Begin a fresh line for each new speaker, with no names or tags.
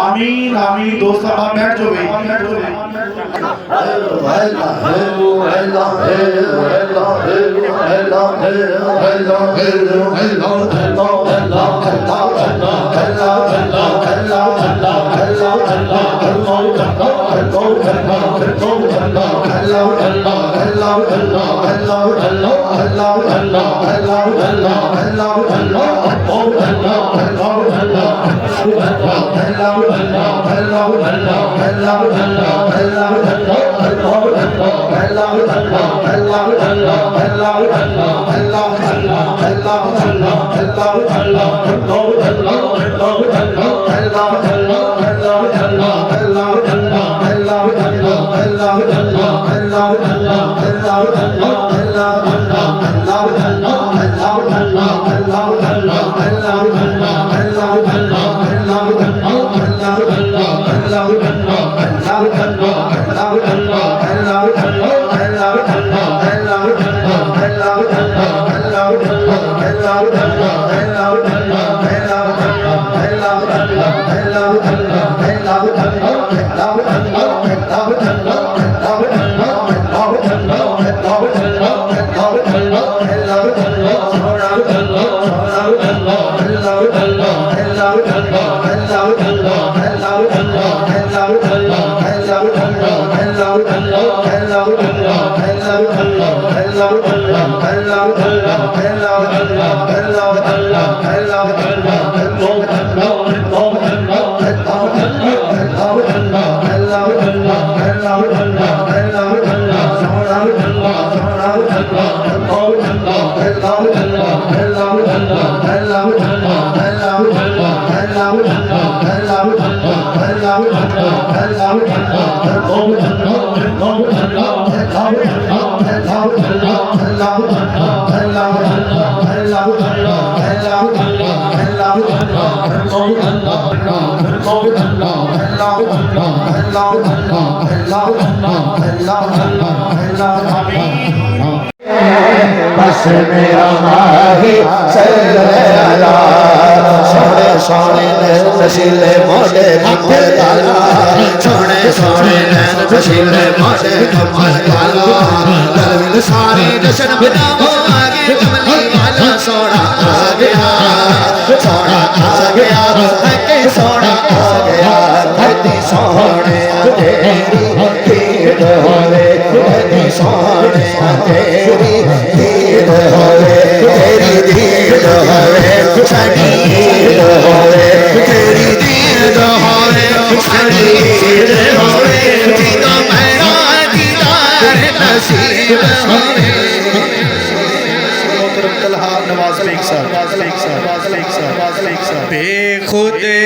आमीन आमीन। दोस्त साहब बैठ जाओ भाई।
बस मेरा माही सल्लल्लाहु सोने सोने नशीले मोड़े कमर वाला सोने सोने नशीले मोड़े कमर वाला दरविल सारे जश्न मनाओ आगे कमली वाला सोना आ गया सोना आ गया के सोना आ गया धरती सोने तेरी ईद होवे धरती सोने तेरी ईद होवे तेरी दीद होवे साडी ईद होवे तेरी दीद होवे साडी ईद होवे दीदा मेरा दीदार नसीब होवे। नवाज बेखुदे